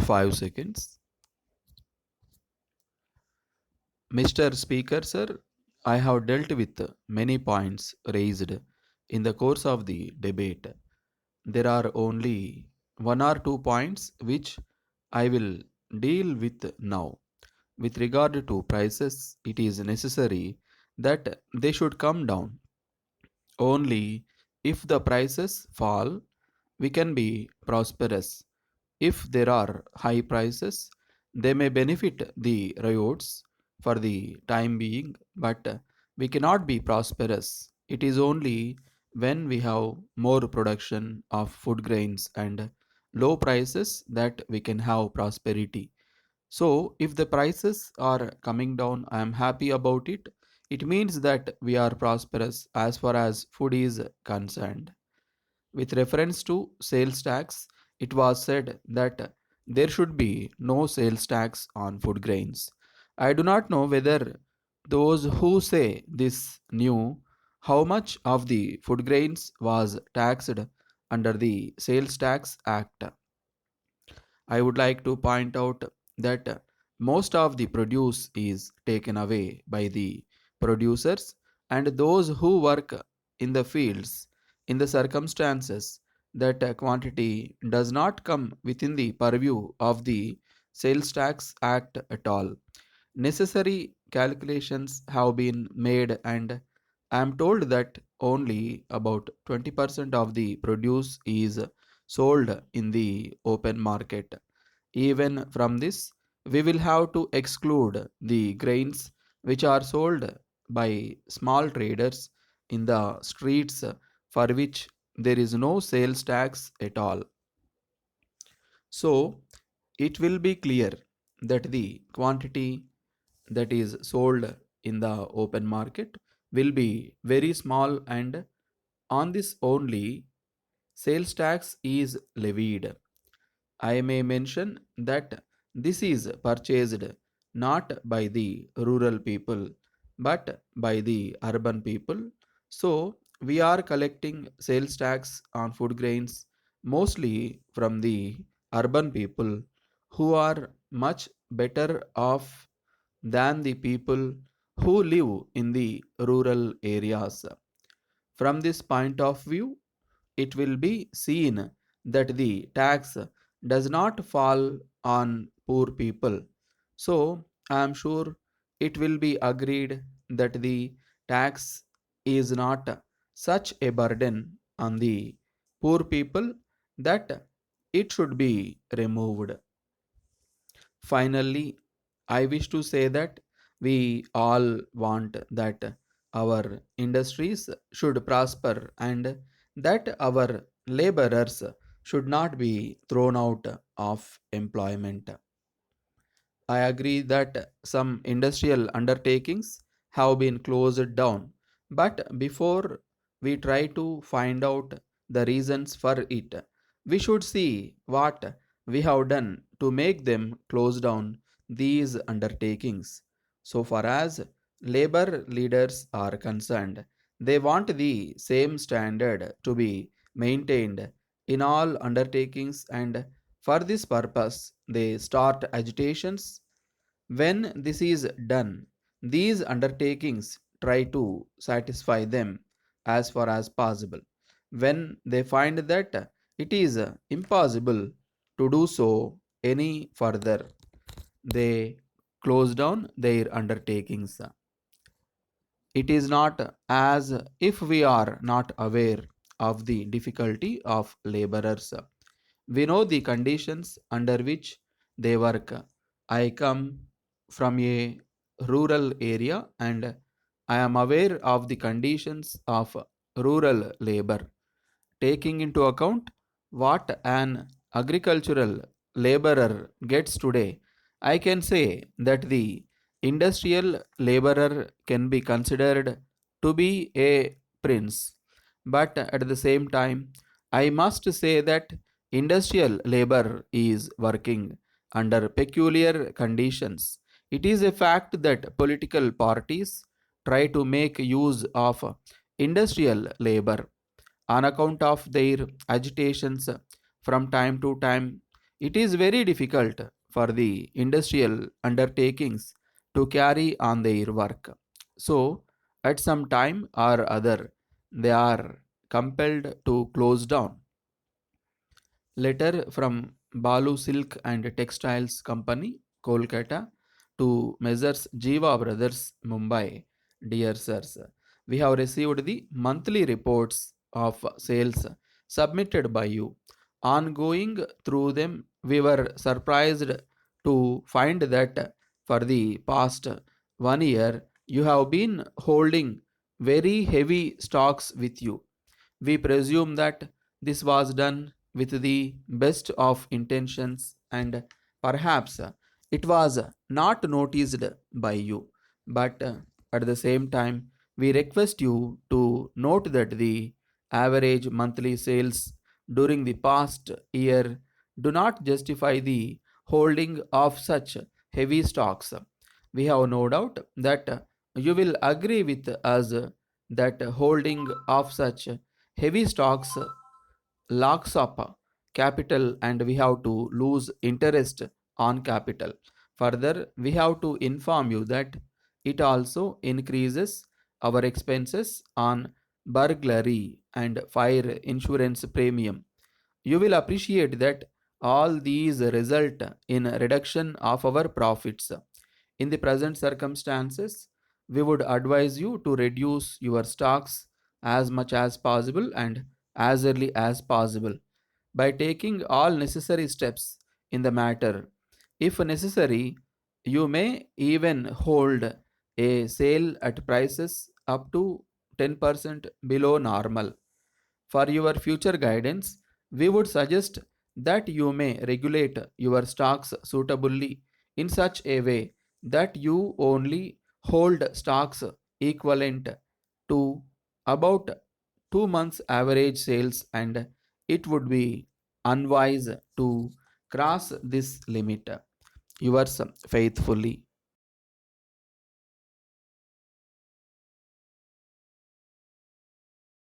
5 seconds. Mr. Speaker, sir, I have dealt with many points raised in the course of the debate. There are only one or two points which I will deal with now. With regard to prices, it is necessary that they should come down. Only if the prices fall, we can be prosperous. If there are high prices, they may benefit the riots for the time being, but we cannot be prosperous. It is only when we have more production of food grains and low prices that we can have prosperity. So, if the prices are coming down, I am happy about it. It means that we are prosperous as far as food is concerned. With reference to sales tax, it was said that there should be no sales tax on food grains. I do not know whether those who say this knew how much of the food grains was taxed under the Sales Tax Act. I would like to point out that most of the produce is taken away by the producers and those who work in the fields in the circumstances that quantity does not come within the purview of the Sales Tax Act at all. Necessary calculations have been made, and I am told that only about 20% of the produce is sold in the open market. Even from this, we will have to exclude the grains which are sold by small traders in the streets for which there is no sales tax at all. So, it will be clear that the quantity that is sold in the open market will be very small, and on this only sales tax is levied. I may mention that this is purchased not by the rural people but by the urban people. So, we are collecting sales tax on food grains mostly from the urban people who are much better off than the people who live in the rural areas. From this point of view, it will be seen that the tax does not fall on poor people. So, I am sure it will be agreed that the tax is not such a burden on the poor people that it should be removed. Finally, I wish to say that we all want that our industries should prosper and that our laborers should not be thrown out of employment. I agree that some industrial undertakings have been closed down, but before we try to find out the reasons for it, we should see what we have done to make them close down these undertakings. So far as labor leaders are concerned, they want the same standard to be maintained in all undertakings, and for this purpose they start agitations. When this is done, these undertakings try to satisfy them as far as possible. When they find that it is impossible to do so any further, they close down their undertakings. It is not as if we are not aware of the difficulty of laborers. We know the conditions under which they work. I come from a rural area and I am aware of the conditions of rural labor. Taking into account what an agricultural laborer gets today, I can say that the industrial laborer can be considered to be a prince. But at the same time, I must say that industrial labor is working under peculiar conditions. It is a fact that political parties try to make use of industrial labor on account of their agitations from time to time. It is very difficult for the industrial undertakings to carry on their work. So, at some time or other, they are compelled to close down. Letter from Balu Silk and Textiles Company, Kolkata, to Messrs. Jiva Brothers, Mumbai. Dear sirs, we have received the monthly reports of sales submitted by you. On going through them, we were surprised to find that for the past 1 year you have been holding very heavy stocks with you. We presume that this was done with the best of intentions, and perhaps it was not noticed by you. But at the same time, we request you to note that the average monthly sales during the past year do not justify the holding of such heavy stocks. We have no doubt that you will agree with us that holding of such heavy stocks locks up capital and we have to lose interest on capital. Further, we have to inform you that it also increases our expenses on burglary and fire insurance premium. You will appreciate that all these result in reduction of our profits. In the present circumstances, we would advise you to reduce your stocks as much as possible and as early as possible by taking all necessary steps in the matter. If necessary, you may even hold a sale at prices up to 10% below normal. For your future guidance, we would suggest that you may regulate your stocks suitably in such a way that you only hold stocks equivalent to about 2 months average sales, and it would be unwise to cross this limit. Yours faithfully,